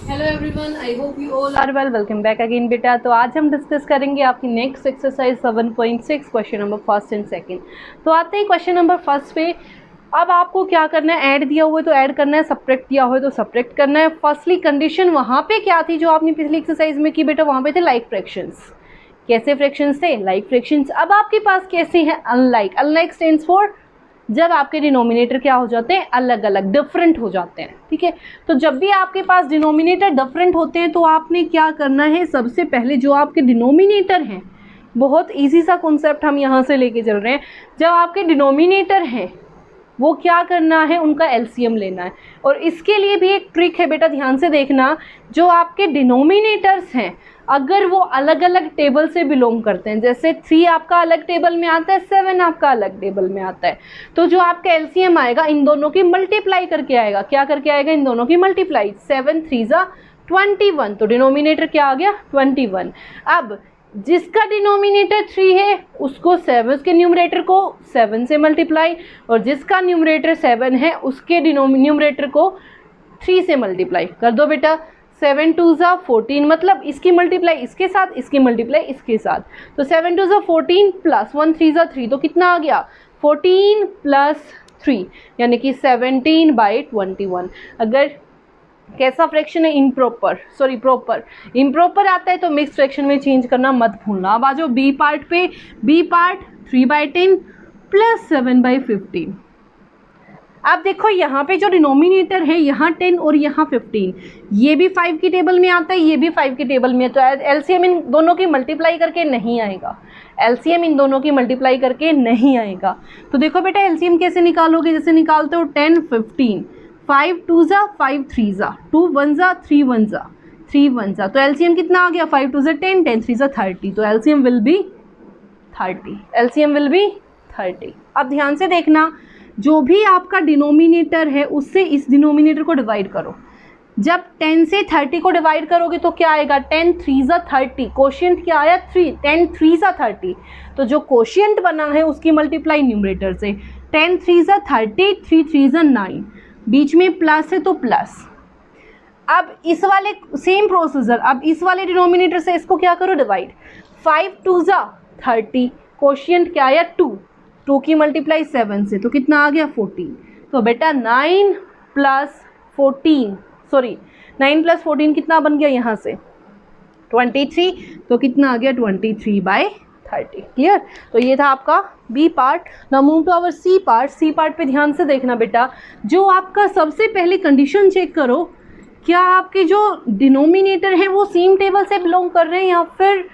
Hello everyone, I hope you all are well. Welcome back again बेटा। तो आज हम डिस्कस करेंगे आपकी next exercise 7.6 question number first and second. तो आते हैं क्वेश्चन नंबर फर्स्ट पे। अब आपको क्या करना है, ऐड दिया हुआ है तो ऐड करना है, सब्ट्रैक्ट दिया हुआ है तो सब्ट्रैक्ट करना है। फर्स्टली कंडीशन वहाँ पे क्या थी जो आपने पिछली एक्सरसाइज में की बेटा, वहाँ पे थे लाइक फ्रैक्शंस। कैसे फ्रैक्शंस थे? Like fractions. अब आपके पास कैसे हैं? अनलाइक। अनलाइक स्टैंड्स फॉर जब आपके डिनोमिनेटर क्या हो जाते हैं, अलग अलग, डिफरेंट हो जाते हैं। ठीक है, तो जब भी आपके पास डिनोमिनेटर डिफरेंट होते हैं तो आपने क्या करना है, सबसे पहले जो आपके डिनोमिनेटर हैं, बहुत इजी सा कॉन्सेप्ट हम यहाँ से लेके चल रहे हैं। जब आपके डिनोमिनेटर हैं वो क्या करना है, उनका एलसीएम लेना है। और इसके लिए भी एक ट्रिक है बेटा, ध्यान से देखना। जो आपके डिनोमिनेटर्स हैं अगर वो अलग अलग टेबल से बिलोंग करते हैं, जैसे 3 आपका अलग टेबल में आता है, 7 आपका अलग टेबल में आता है, तो जो आपका एलसीएम आएगा इन दोनों की मल्टीप्लाई करके आएगा। क्या करके आएगा? इन दोनों की मल्टीप्लाई। 7 3 जा 21, तो डिनोमिनेटर क्या आ गया? 21। अब जिसका डिनोमिनेटर 3 है उसको 7, उसके न्यूमरेटर को 7 से मल्टीप्लाई, और जिसका न्यूमरेटर 7 है उसके न्यूमरेटर को 3 से मल्टीप्लाई कर दो बेटा। 7 2 जा 14, मतलब इसकी मल्टीप्लाई इसके साथ, इसकी मल्टीप्लाई इसके साथ। तो 7 2 जा 14 प्लस 1 3 जा 3, तो कितना आ गया? 14 प्लस 3 यानी कि 17/21। अगर कैसा फ्रैक्शन है? Improper, sorry proper. इम्प्रॉपर आता है तो मिक्स फ्रैक्शन में चेंज करना मत भूलना। अब आ जाओ बी पार्ट पे। B part 3/10 plus 7/15। अब देखो यहाँ पे जो डिनोमिनेटर है, यहाँ 10 और यहाँ 15, ये भी 5 की टेबल में आता है, ये भी 5 की टेबल में, तो एलसीएम इन दोनों की मल्टीप्लाई करके नहीं आएगा। एलसीएम इन दोनों की मल्टीप्लाई करके नहीं आएगा। तो देखो बेटा एलसीएम कैसे निकालोगे, जैसे निकालते हो 10 15, 5 2 जा 5 3 जा 2 1 जा 3 1 जा 3 1 जा, तो एलसीएम कितना आ गया? 5 2 जा 10, 10 3 जा 30, तो LCM will be 30। LCM will be 30। अब ध्यान से देखना, जो भी आपका डिनोमिनेटर है उससे इस डिनोमिनेटर को डिवाइड करो। जब 10 से 30 को डिवाइड करोगे तो क्या आएगा? 10 3 जा 30, कोशिएंट क्या आया? 3, 10 3 जा 30, तो जो कोशिएंट बना है उसकी मल्टीप्लाई न्यूमरेटर से। 10 3 जा 30, 3 3 जा 9, बीच में प्लस है तो प्लस। अब इस वाले सेम प्रोसीजर, अब इस वाले डिनोमिनेटर से इसको क्या करो? डिवाइड। 5 2 जा 30, कोशिएंट क्या आया? 2, 2 की मल्टीप्लाई 7 से, तो कितना आ गया? 14। तो बेटा 9 प्लस 14, सॉरी 9 प्लस 14 कितना बन गया यहाँ से? 23, तो कितना आ गया? 23/30। क्लियर? तो ये था आपका B part. Now move to our C part. C part पे ध्यान से देखना बेटा, जो आपका सबसे पहले कंडीशन चेक करो, क्या आपके जो डिनोमिनेटर हैं वो सेम टेबल से बिलोंग कर रहे हैं या फिर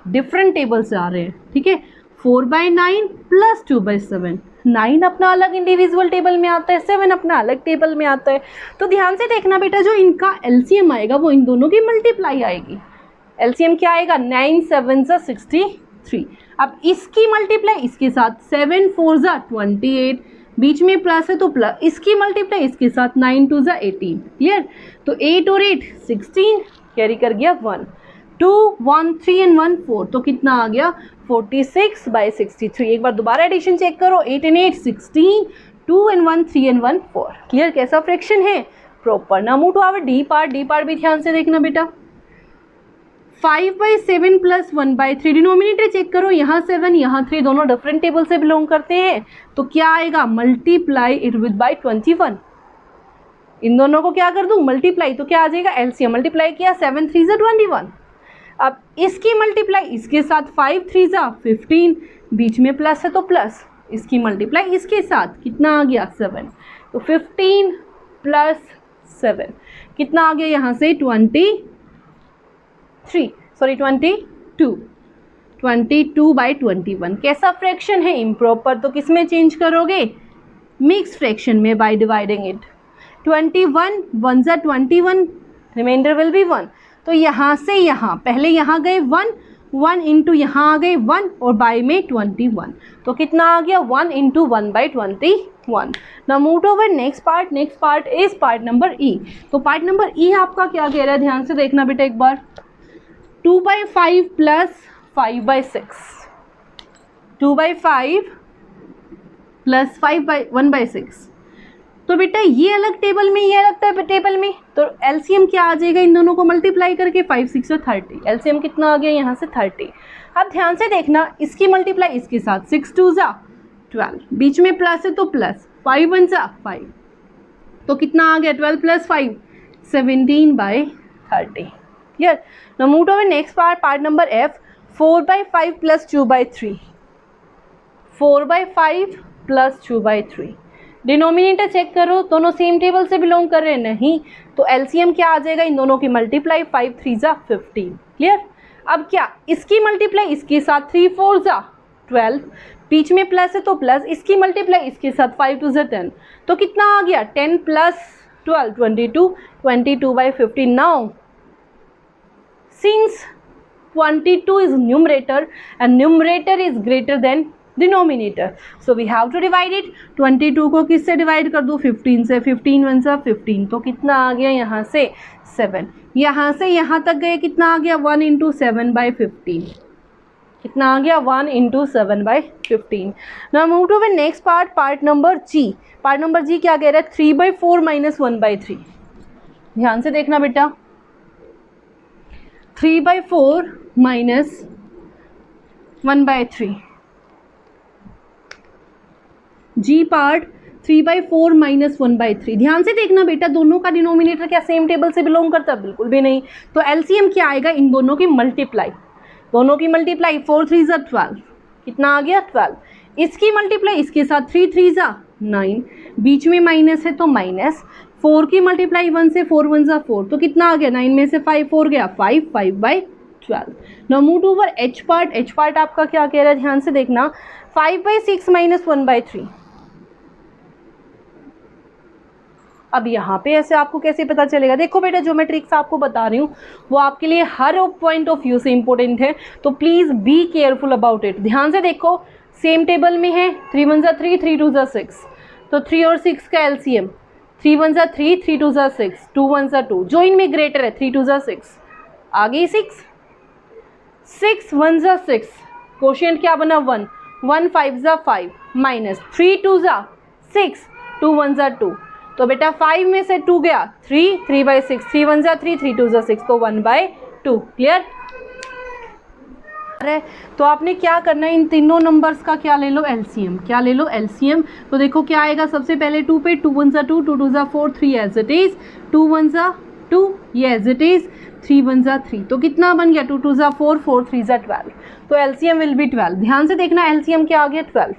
डिफरेंट टेबल से आ रहे हैं। ठीक है, 4/9 प्लस 2/7, 9 अपना अलग इंडिविजुअल टेबल में आता है, 7 अपना अलग टेबल में आता है। तो ध्यान से देखना बेटा, जो इनका एलसीएम आएगा वो इन दोनों की मल्टीप्लाई आएगी। एलसीएम क्या आएगा? 9 7 जा 63। अब इसकी मल्टीप्लाई इसके साथ, 7 4 जा 28, बीच में प्लस है तो प्लस, इसकी मल्टीप्लाई इसके साथ, 9 2 जा 18। क्लियर? तो 8 और 8 16, कैरी कर गया 1, 2 1 3 and 1 4, तो कितना आ गया? 46/63। एक बार दोबारा एडिशन चेक करो, 8 and 8 16, 2 and 1 3 and 1 4। क्लियर? कैसा फ्रैक्शन है? Proper. Now move to our D part. D part भी ध्यान से देखना बेटा। 5/7 प्लस 1/3, डिनोमिनेटर चेक करो, यहाँ 7 यहाँ 3, दोनों डिफरेंट टेबल से बिलोंग करते हैं, तो क्या आएगा? Multiply it with by 21। इन दोनों को क्या कर दूँ? मल्टीप्लाई, तो क्या आ जाएगा? एलसीएम। मल्टीप्लाई किया, 7 3 जा 21। अब इसकी मल्टीप्लाई इसके साथ, 5 3 जा 15, बीच में प्लस है तो प्लस, इसकी मल्टीप्लाई इसके साथ, कितना आ गया? 7, तो 15 प्लस 7 कितना आ गया यहाँ से? 22, सॉरी 22, 22/21। कैसा फ्रैक्शन है? इम्प्रॉपर। तो किस में चेंज करोगे? मिक्स फ्रैक्शन में, बाय डिवाइडिंग इट। 21 1 जा 21, रिमाइंडर विल बी 1, तो यहाँ से यहाँ, पहले यहाँ गए 1, 1 इंटू यहाँ आ गए 1, और बाय में 21, तो कितना आ गया? 1 into 1/21। Now move to our next part. Next part is part number E. तो पार्ट नंबर ई आपका क्या कह रहा है? ध्यान से देखना बेटा एक बार। 2/5 प्लस 5/6, 2/5 प्लस 1/6, तो बेटा ये अलग टेबल में, ये अलग टेबल में, तो एलसीएम क्या आ जाएगा इन दोनों को मल्टीप्लाई करके, 5 6 और 30। एलसीएम कितना आ गया यहाँ से 30। अब ध्यान से देखना, इसकी मल्टीप्लाई इसके साथ, 6 2 जा 12, बीच में प्लस है तो प्लस, 5 1 जा 5, तो कितना आ गया 12 + 5 17/30। Clear. Now move to our next part number F, 4/5 + 2/3, 4/5 + 2/3। Denominator check करो, दोनों सेम टेबल से बिलोंग कर रहे हैं, नहीं, तो एलसीएम क्या आ जाएगा इन दोनों की मल्टीप्लाई, 5 3 जा 15। क्लियर। अब क्या, इसकी मल्टीप्लाई इसके साथ, 3 4 जा 12, बीच में प्लस है तो प्लस, इसकी मल्टीप्लाई इसके साथ, 5 2 जा 10, तो कितना आ गया 10 + 12 22, 22/15। Now since 22 is numerator and numerator is greater than denominator, so we have to divide it। 22 को किससे डिवाइड कर दूँ, 15 से, 15 1 जा 15, तो कितना आ गया यहाँ से 7, यहाँ से यहाँ तक गए, कितना आ गया 1 × 7/15, कितना आ गया 1 × 7/15। Now move to the next part number G. Part number G क्या कह रहा है, 3/4 - 1/3। ध्यान से देखना बेटा, 3/4 - 1/3, जी पार्ट 3/4 - 1/3। ध्यान से देखना बेटा, दोनों का डिनोमिनेटर क्या सेम टेबल से बिलोंग करता है, बिल्कुल भी नहीं, तो एलसीएम क्या आएगा इन दोनों की मल्टीप्लाई, दोनों की मल्टीप्लाई 4 3 जा 12, कितना आ गया 12, इसकी मल्टीप्लाई इसके साथ, 3 3 जा 9, बीच में माइनस है तो माइनस, 4 की मल्टीप्लाई 1 से, 4 1 जा 4, तो कितना आ गया 9 में से 5 4 गया 5, 5/12। Now move to over H part. H part आपका क्या कह रहा है, ध्यान से देखना, 5/6 - 1/3। अब यहाँ पे ऐसे आपको कैसे पता चलेगा, देखो बेटा जो मैं ट्रिक्स आपको बता रही हूँ वो आपके लिए हर पॉइंट ऑफ व्यू से इंपॉर्टेंट है, तो please be careful about it. ध्यान से देखो, सेम टेबल में है, 3 1 जा 3, 3 2 जा 6, तो 3 और 6 का एलसीएम, 3 1 जा 3, 3 2 जा 6, 2 1 जा 2, जो इनमें ग्रेटर है 3 2 जा 6, आ गई 6, 6 1 जा 6, कोशिएंट क्या बना 1, 1 5 जा 5, माइनस 3 2 जा 6, 2 1 जा 2, तो बेटा 5 में से 2 गया 3, 3/6, 3 1 जा 3, 3 2 जा 6, तो 1/2। क्लियर। अरे तो आपने क्या करना है, इन तीनों नंबर्स का क्या ले लो एलसीएम, क्या ले लो एलसीएम। तो देखो क्या आएगा, सबसे पहले 2 पे 2 1 जा 2, 2 2 जा 4, 3 एज इट इज, 2 1 जा 2, ये एज इट इज, 3 1 जा 3, तो कितना बन गया 2 2 जा 4, 4 3 जा 12, तो एलसीएम विल बी 12। ध्यान से देखना, एलसीएम क्या आ गया 12,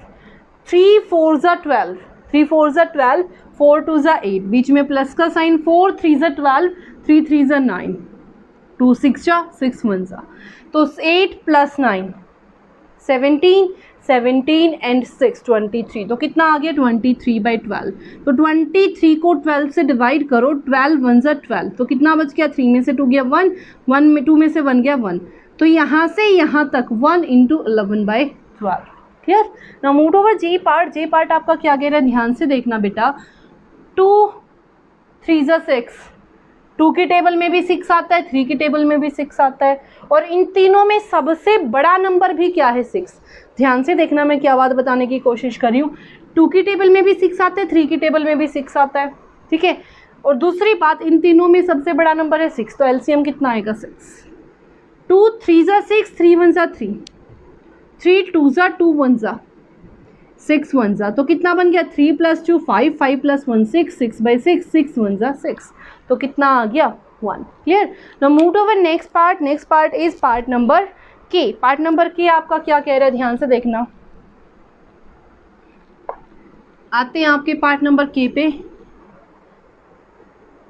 3 4 जा 12, 3 4 जा 12, 4 2 जा 8, बीच में प्लस का साइन, 4 3 जा 12, 3 3 जा 9, 2 6 जा 6 1 जा, तो 8 + 9 17, 17 एंड 6 23, तो कितना आ गया 23/12। तो 23 को 12 से डिवाइड करो, 12 1 जा 12, तो कितना बच गया, 3 में से 2 गया 1, 1 में 2 में से 1 गया 1, तो यहाँ से यहाँ तक 1 × 11/12। क्लियर। नाउ मूव ओवर जे पार्ट। जे पार्ट आपका क्या कह रहा है, ध्यान से देखना बेटा, 2 3 जा 6, 2 की टेबल में भी 6 आता है, 3 की टेबल में भी 6 आता है, और इन तीनों में सबसे बड़ा नंबर भी क्या है 6। ध्यान से देखना, मैं क्या बात बताने की कोशिश कर रही हूँ, 2 की टेबल में भी 6 आता है, 3 की टेबल में भी 6 आता है, ठीक है। और दूसरी बात, इन तीनों में सबसे बड़ा नंबर है 6, तो एलसीएम कितना आएगा 6। 2 3 जा 6, 3 1 जा 3, 3 2 जा 2 1 जा 6 1 जा, तो कितना बन गया 3 + 2 5, 5 + 1 6, 6/6, 6 1 जा 6, तो कितना आ गया 1। Clear. Now move to our next part. Next part is part number K. Part number K आपका क्या कह रहा है, ध्यान से देखना, आते हैं आपके पार्ट नंबर के पे।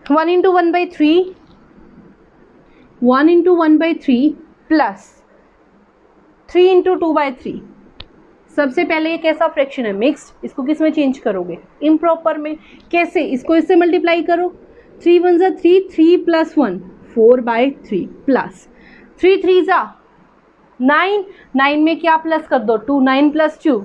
1 × 1/3, 1 × 1/3 प्लस 3 × 2/3। सबसे पहले ये कैसा फ्रैक्शन है, मिक्स्ड, इसको किस में चेंज करोगे, इम्प्रॉपर में। कैसे, इसको इससे मल्टीप्लाई करो, 3 1 जा 3, 3 + 1 4/3 प्लस 3 3 जा 9, 9 में क्या प्लस कर दो 2, 9 + 2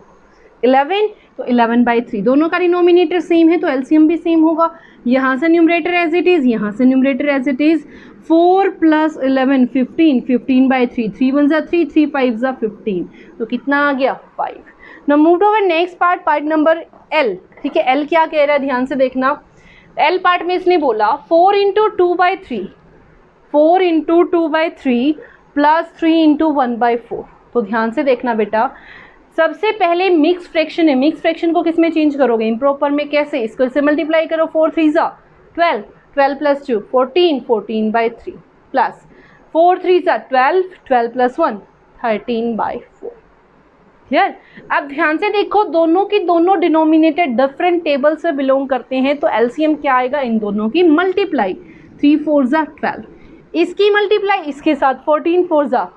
11, तो 11/3। दोनों का डिनोमिनेटर सेम है तो एलसीएम भी सेम होगा। यहाँ से न्यूमरेटर एज इट इज़, यहाँ से न्यूमरेटर एज इट इज़। 4 + 11 15, 15/3, 3 1 जा 3, 3 5 जा 15, तो कितना आ गया 5। Now move to our next part, part number L ठीक है, एल क्या कह रहा है ध्यान से देखना, एल पार्ट में इसने बोला 4 इंटू 2/3, 4 इंटू 2/3 प्लस 3 इंटू 1/4। तो ध्यान से देखना बेटा, सबसे पहले मिक्स फ्रैक्शन है, मिक्स फ्रैक्शन को किस में चेंज करोगे, इम्प्रॉपर में। कैसे, इसको से मल्टीप्लाई करो, 4 3 ज़ा 12, 12 प्लस 2 14, 14/3 प्लस 4 3 ज़ा 12, 12 प्लस 1 13/4। क्लियर। अब ध्यान से देखो, दोनों की दोनों डिनोमिनेटर डिफरेंट टेबल से बिलोंग करते हैं, तो एलसीएम क्या आएगा, इन दोनों की मल्टीप्लाई, 3 4 ज़ा 12, इसकी मल्टीप्लाई इसके साथ 14 4 ज़ा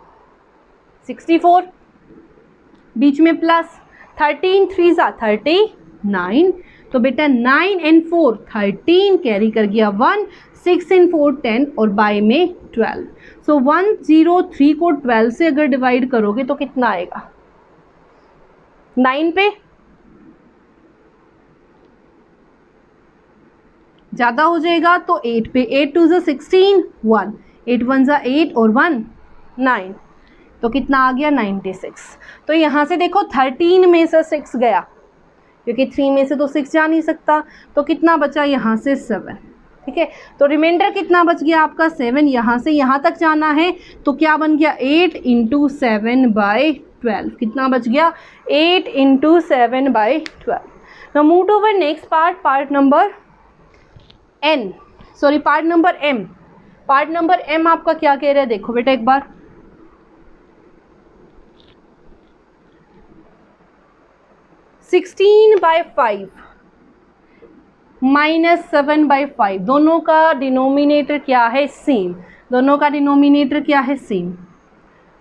64, बीच में प्लस 13 3 ज़ा 39। तो बेटा 9 and 4 13 कैरी कर गया 1, 6 and 4 10 और बाय में 12। सो 103 को 12 से अगर डिवाइड करोगे तो कितना आएगा, 9 पे ज़्यादा हो जाएगा तो 8 पे, 8 2 ज़ा 16 1, 8 1 ज़ा 8 और 1 9, तो कितना आ गया 96। तो यहाँ से देखो 13 में से 6 गया, क्योंकि 3 में से तो 6 जा नहीं सकता, तो कितना बचा यहाँ से 7। ठीक है, तो रिमाइंडर कितना बच गया आपका 7। यहाँ से यहाँ तक जाना है तो क्या बन गया 8 इंटू 7/12, कितना बच गया 8 into 7/12। Now move toward next part, part number N, sorry part number M. Part number M आपका क्या कह रहा है, देखो बेटा एक बार, 16/5 माइनस 7/5, दोनों का डिनोमिनेटर क्या है, सेम, दोनों का डिनोमिनेटर क्या है, सेम।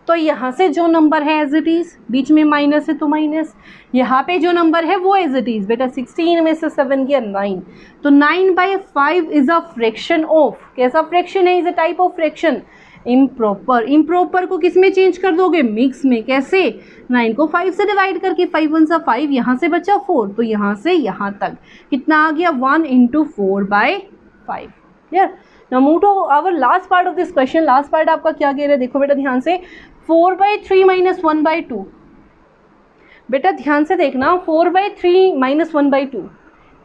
तो यहाँ से जो नंबर है एज इट इज़, बीच में माइनस है तो माइनस, यहाँ पे जो नंबर है वो एज इट इज़। बेटा 16 में से 7 गया 9, तो 9/5 इज़ अ फ्रैक्शन ऑफ, कैसा फ्रैक्शन है, is a type of fraction improper. Improper को किस में चेंज कर दोगे, मिक्स में। कैसे, 9 को 5 से डिवाइड करके, 5 1 सा 5, यहाँ से बचा 4, तो यहाँ से यहाँ तक कितना आ गया 1 into 4/5। Clear. Now move to our last part of this question. Last part आपका क्या कह रहा है, देखो बेटा ध्यान से, 4/3 माइनस 1/2। बेटा ध्यान से देखना, 4/3 minus 1/2,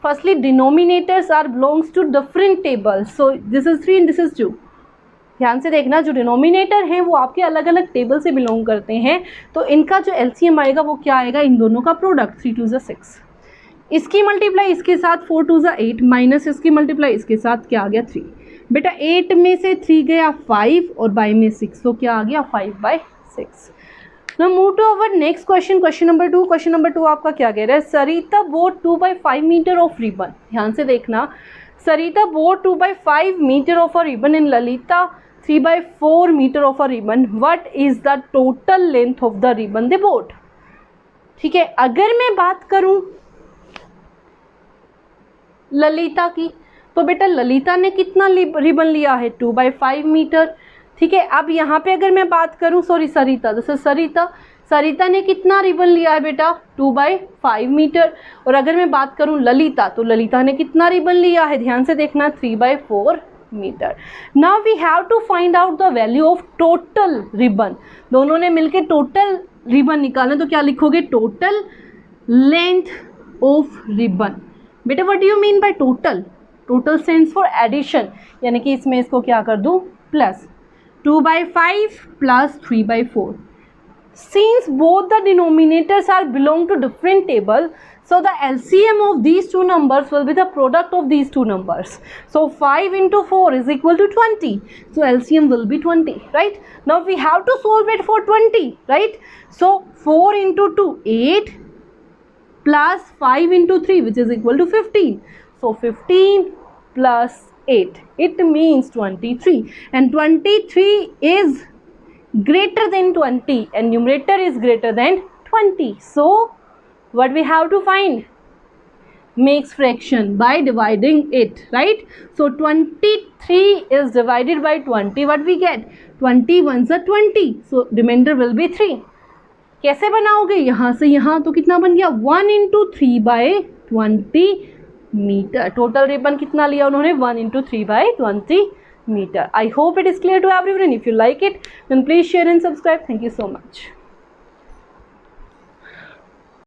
firstly denominators are belongs to different tables, so this is 3 and this is 2। ध्यान से देखना, जो डिनोमिनेटर हैं वो आपके अलग अलग टेबल से बिलोंग करते हैं, तो इनका जो एलसीएम आएगा वो क्या आएगा, इन दोनों का प्रोडक्ट, 3 2 ज़ा 6, इसकी मल्टीप्लाई इसके साथ 4 2 ज़ा 8, माइनस इसकी मल्टीप्लाई इसके साथ क्या आ गया 3। बेटा 8 में से 3 गया 5 और बाई में 6, तो क्या आ गया 5/6। Now move to our next question, question number 2। Question number 2 आपका क्या कह रहा है, Sarita bought 2/5 metre of ribbon. ध्यान से देखना, Sarita bought 2/5 metre of a ribbon and Lalita 3/4 metre of a ribbon, what is the total length of the ribbon they bought. ठीक है, अगर मैं बात करूं ललिता की, तो बेटा ललिता ने कितना रिबन लिया है, 2/5 मीटर। ठीक है, अब यहाँ पे अगर मैं बात करूं, सॉरी सरिता, जैसे सरिता ने कितना रिबन लिया है बेटा, 2/5 मीटर। और अगर मैं बात करूं ललिता, तो ललिता ने कितना रिबन लिया है, ध्यान से देखना, 3/4 meter. Now we have to find out the value of total ribbon. दोनों ने मिलकर टोटल रिबन निकालना, तो क्या लिखोगे, टोटल लेंथ ऑफ रिबन। बेटा what do you mean by total, total stands for addition, यानी कि इसमें इसको क्या कर दूं, plus 2/5 plus 3/4। Since both the denominators are belong to different table, so the LCM of these two numbers will be the product of these two numbers. So 5 into 4 is equal to 20. So LCM will be 20, right? Now we have to solve it for 20, right? So 4 into 2, 8 plus 5 into 3, which is equal to 15. So 15 plus 8, it means 23, and 23 is greater than 20 and numerator is greater than 20. So what we have to find, mixed fraction by dividing it, right? So 23 is divided by 20, what we get, 20 ones are 20, so remainder will be 3. कैसे बनाओगे, यहाँ से यहाँ, तो कितना बन गया 1 into 3/20 metre. Total ribbon कितना लिया उन्होंने, 1 into 3/20 meter. I hope it is clear to everyone. If you like it, then please share and subscribe. Thank you so much.